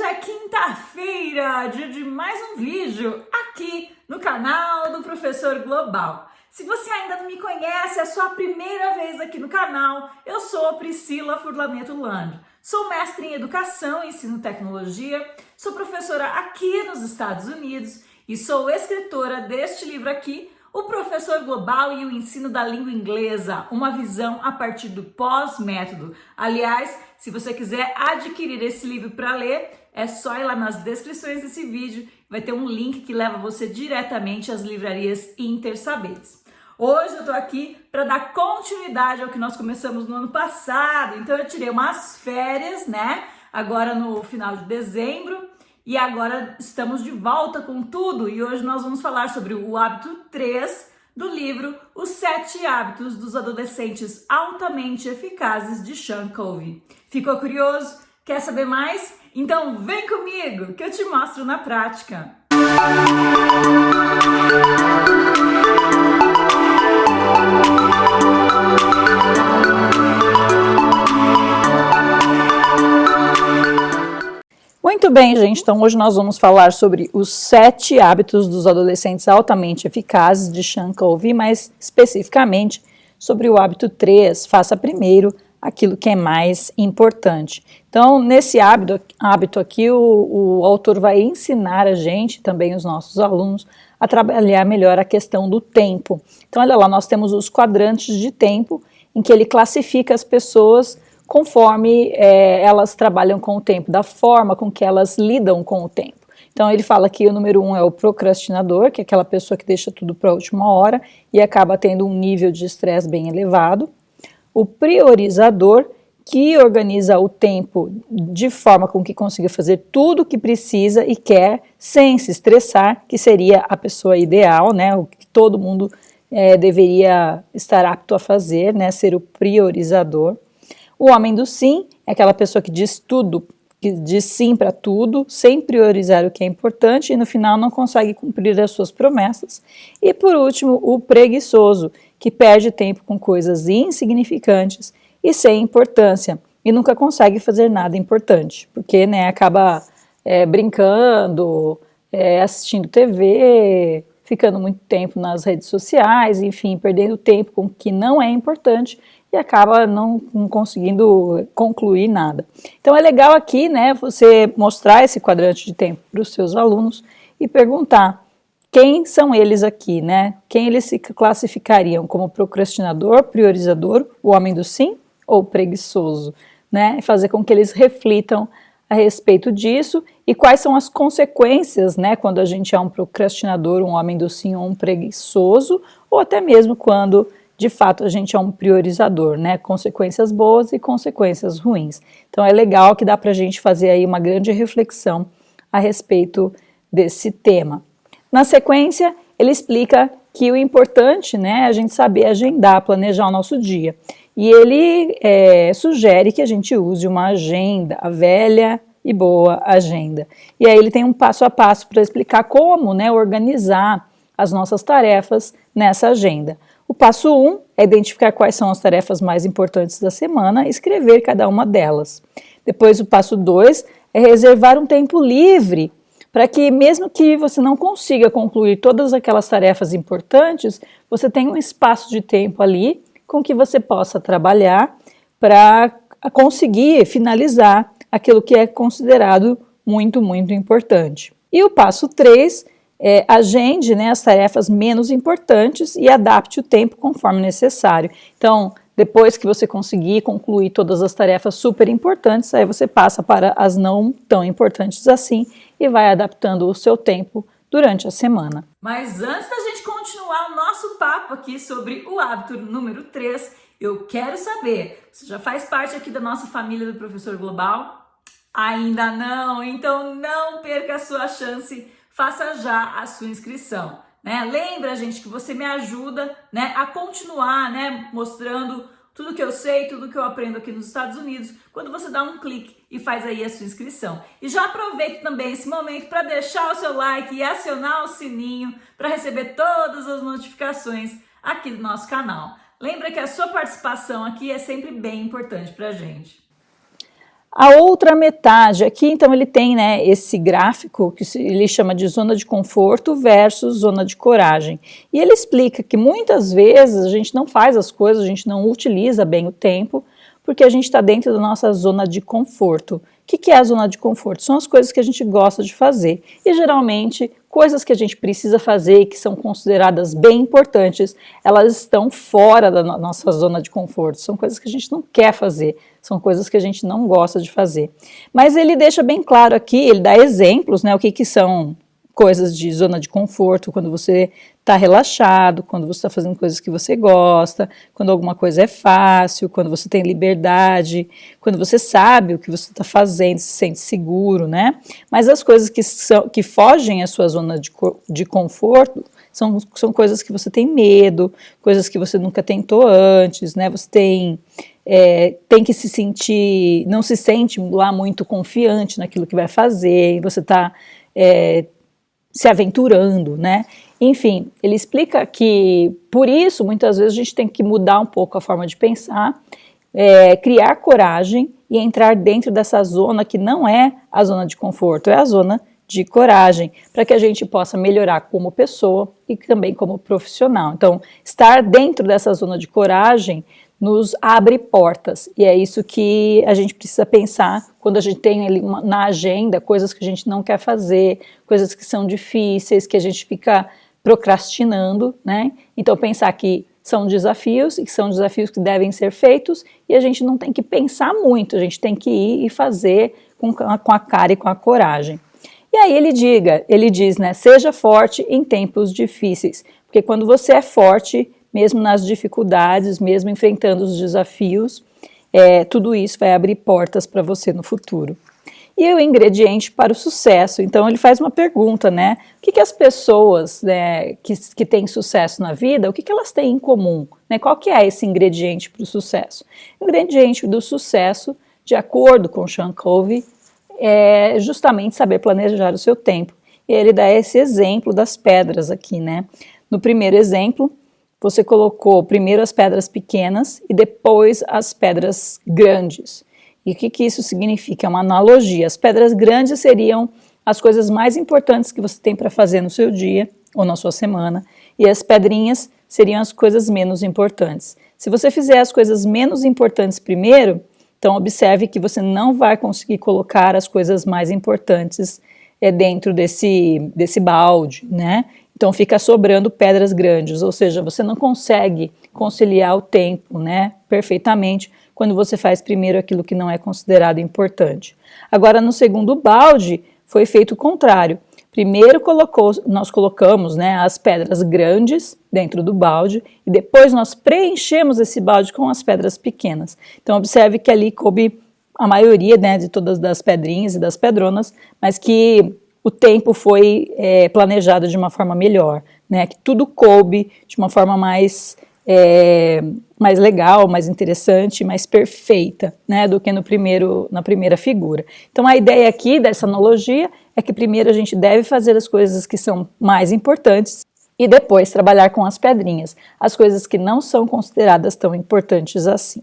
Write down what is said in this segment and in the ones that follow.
é quinta-feira, dia de mais um vídeo aqui no canal do Professor Global. Se você ainda não me conhece, é a sua primeira vez aqui no canal, eu sou Priscila Furlaneto Land. Sou mestre em Educação e Ensino Tecnologia, sou professora aqui nos Estados Unidos e sou escritora deste livro aqui, O Professor Global e o Ensino da Língua Inglesa, uma visão a partir do pós-método. Aliás, se você quiser adquirir esse livro para ler, é só ir lá nas descrições desse vídeo, vai ter um link que leva você diretamente às livrarias Intersaberes. Hoje eu tô aqui para dar continuidade ao que nós começamos no ano passado, então eu tirei umas férias, né? Agora no final de dezembro, e agora estamos de volta com tudo, e hoje nós vamos falar sobre o hábito 3 do livro Os 7 Hábitos dos Adolescentes Altamente Eficazes, de Sean Covey. Ficou curioso? Quer saber mais? Então vem comigo que eu te mostro na prática. Muito bem, gente, então hoje nós vamos falar sobre os 7 hábitos dos adolescentes altamente eficazes de Sean Covey, mais especificamente sobre o hábito 3, faça primeiro aquilo que é mais importante. Então, nesse hábito aqui, o autor vai ensinar a gente, também os nossos alunos, a trabalhar melhor a questão do tempo. Então, olha lá, nós temos os quadrantes de tempo, em que ele classifica as pessoas conforme elas trabalham com o tempo, da forma com que elas lidam com o tempo. Então ele fala que o número 1 é o procrastinador, que é aquela pessoa que deixa tudo para a última hora e acaba tendo um nível de estresse bem elevado. O priorizador, que organiza o tempo de forma com que consiga fazer tudo o que precisa e quer, sem se estressar, que seria a pessoa ideal, né? O que todo mundo deveria estar apto a fazer, né? Ser o priorizador. O homem do sim é aquela pessoa que diz tudo, que diz sim para tudo, sem priorizar o que é importante e no final não consegue cumprir as suas promessas. E por último, o preguiçoso, que perde tempo com coisas insignificantes e sem importância e nunca consegue fazer nada importante, porque acaba brincando, assistindo TV, ficando muito tempo nas redes sociais, enfim, perdendo tempo com o que não é importante e acaba não conseguindo concluir nada. Então é legal aqui, você mostrar esse quadrante de tempo para os seus alunos e perguntar quem são eles aqui, Quem eles se classificariam como procrastinador, priorizador, o homem do sim ou preguiçoso, E fazer com que eles reflitam a respeito disso e quais são as consequências, quando a gente é um procrastinador, um homem do sim ou um preguiçoso, ou até mesmo quando de fato a gente é um priorizador, consequências boas e consequências ruins. Então é legal que dá para a gente fazer aí uma grande reflexão a respeito desse tema. Na sequência, ele explica que o importante é a gente saber agendar, planejar o nosso dia. E ele sugere que a gente use uma agenda, a velha e boa agenda. E aí ele tem um passo a passo para explicar como organizar as nossas tarefas nessa agenda. O passo 1 é identificar quais são as tarefas mais importantes da semana e escrever cada uma delas. Depois o passo 2 é reservar um tempo livre para que mesmo que você não consiga concluir todas aquelas tarefas importantes, você tenha um espaço de tempo ali com que você possa trabalhar para conseguir finalizar aquilo que é considerado muito, muito importante. E o passo 3 agende as tarefas menos importantes e adapte o tempo conforme necessário. Então, depois que você conseguir concluir todas as tarefas super importantes, aí você passa para as não tão importantes assim e vai adaptando o seu tempo durante a semana. Mas antes da gente continuar o nosso papo aqui sobre o hábito número 3, eu quero saber, você já faz parte aqui da nossa família do Professor Global? Ainda não? Então não perca a sua chance, faça já a sua inscrição. Lembra, gente, que você me ajuda a continuar mostrando tudo que eu sei, tudo que eu aprendo aqui nos Estados Unidos, quando você dá um clique e faz aí a sua inscrição. E já aproveite também esse momento para deixar o seu like e acionar o sininho para receber todas as notificações aqui do nosso canal. Lembra que a sua participação aqui é sempre bem importante para a gente. A outra metade, aqui então ele tem, né, esse gráfico que ele chama de zona de conforto versus zona de coragem. E ele explica que muitas vezes a gente não faz as coisas, a gente não utiliza bem o tempo, porque a gente está dentro da nossa zona de conforto. O que é a zona de conforto? São as coisas que a gente gosta de fazer. E geralmente, coisas que a gente precisa fazer e que são consideradas bem importantes, elas estão fora da nossa zona de conforto. São coisas que a gente não quer fazer, são coisas que a gente não gosta de fazer. Mas ele deixa bem claro aqui, ele dá exemplos, né, o que são coisas de zona de conforto, quando você está relaxado, quando você está fazendo coisas que você gosta, quando alguma coisa é fácil, quando você tem liberdade, quando você sabe o que você está fazendo, se sente seguro, né? Mas as coisas que fogem à sua zona de conforto são coisas que você tem medo, coisas que você nunca tentou antes, né? Você tem que se sentir, não se sente lá muito confiante naquilo que vai fazer, e você está se aventurando, né? Enfim, ele explica que, por isso, muitas vezes a gente tem que mudar um pouco a forma de pensar, criar coragem e entrar dentro dessa zona que não é a zona de conforto, é a zona de coragem, para que a gente possa melhorar como pessoa e também como profissional. Então, estar dentro dessa zona de coragem nos abre portas, e é isso que a gente precisa pensar quando a gente tem ali na agenda coisas que a gente não quer fazer, coisas que são difíceis, que a gente fica procrastinando, né? Então pensar que são desafios, e que são desafios que devem ser feitos, e a gente não tem que pensar muito, a gente tem que ir e fazer com a cara e com a coragem. E aí ele diz, né, seja forte em tempos difíceis, porque quando você é forte, mesmo nas dificuldades, mesmo enfrentando os desafios, tudo isso vai abrir portas para você no futuro. E o ingrediente para o sucesso, então ele faz uma pergunta, né? O que as pessoas, né, que têm sucesso na vida, o que elas têm em comum? Né? Qual que é esse ingrediente para o sucesso? O ingrediente do sucesso, de acordo com Sean Covey, é justamente saber planejar o seu tempo. E ele dá esse exemplo das pedras aqui, né? No primeiro exemplo, você colocou primeiro as pedras pequenas e depois as pedras grandes. E o que isso significa? É uma analogia. As pedras grandes seriam as coisas mais importantes que você tem para fazer no seu dia ou na sua semana, e as pedrinhas seriam as coisas menos importantes. Se você fizer as coisas menos importantes primeiro, então observe que você não vai conseguir colocar as coisas mais importantes dentro desse balde, né? Então fica sobrando pedras grandes, ou seja, você não consegue conciliar o tempo, né, perfeitamente quando você faz primeiro aquilo que não é considerado importante. Agora no segundo balde foi feito o contrário. Primeiro nós colocamos, né, as pedras grandes dentro do balde e depois nós preenchemos esse balde com as pedras pequenas. Então observe que ali coube a maioria, né, de todas das pedrinhas e das pedronas, mas que o tempo foi planejado de uma forma melhor, né, que tudo coube de uma forma mais legal, mais interessante, mais perfeita, né, do que na primeira figura. Então a ideia aqui dessa analogia é que primeiro a gente deve fazer as coisas que são mais importantes e depois trabalhar com as pedrinhas, as coisas que não são consideradas tão importantes assim.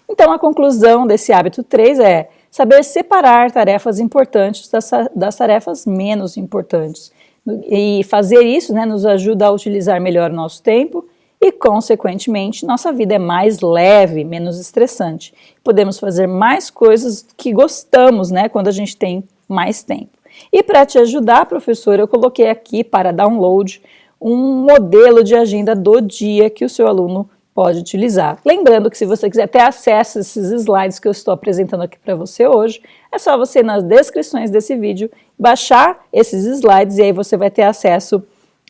Então a conclusão desse hábito 3 é saber separar tarefas importantes das tarefas menos importantes. E fazer isso, né, nos ajuda a utilizar melhor o nosso tempo e, consequentemente, nossa vida é mais leve, menos estressante. Podemos fazer mais coisas que gostamos, né, quando a gente tem mais tempo. E para te ajudar, professor, eu coloquei aqui para download um modelo de agenda do dia que o seu aluno pode utilizar. Lembrando que se você quiser ter acesso a esses slides que eu estou apresentando aqui para você hoje, é só você ir nas descrições desse vídeo, baixar esses slides e aí você vai ter acesso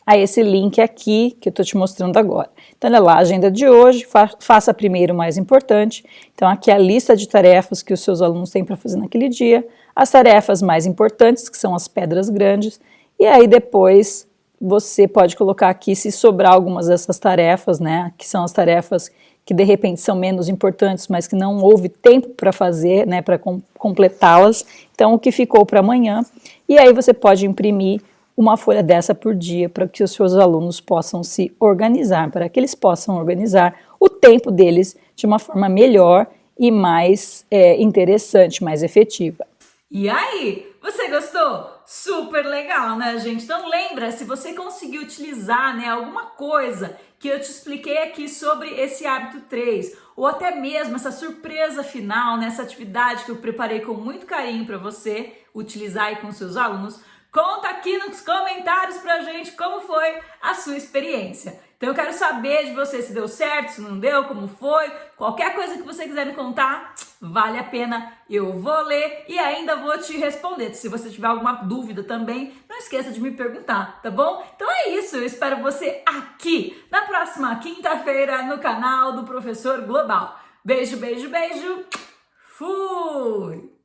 a esse link aqui que eu estou te mostrando agora. Então olha lá, a agenda de hoje, faça primeiro o mais importante. Então aqui é a lista de tarefas que os seus alunos têm para fazer naquele dia, as tarefas mais importantes, que são as pedras grandes, e aí depois você pode colocar aqui, se sobrar algumas dessas tarefas, né, que são as tarefas que de repente são menos importantes, mas que não houve tempo para fazer, né, para completá-las, então o que ficou para amanhã, e aí você pode imprimir uma folha dessa por dia para que os seus alunos possam se organizar, para que eles possam organizar o tempo deles de uma forma melhor e mais interessante, mais efetiva. E aí, você gostou? Super legal, né, gente? Então lembra, se você conseguir utilizar, né, alguma coisa que eu te expliquei aqui sobre esse hábito 3, ou até mesmo essa surpresa final, nessa atividade que eu preparei com muito carinho para você utilizar aí com seus alunos, conta aqui nos comentários pra gente como foi a sua experiência. Então eu quero saber de você se deu certo, se não deu, como foi. Qualquer coisa que você quiser me contar, vale a pena. Eu vou ler e ainda vou te responder. Se você tiver alguma dúvida também, não esqueça de me perguntar, tá bom? Então é isso, eu espero você aqui na próxima quinta-feira no canal do Professor Global. Beijo, beijo, beijo. Fui!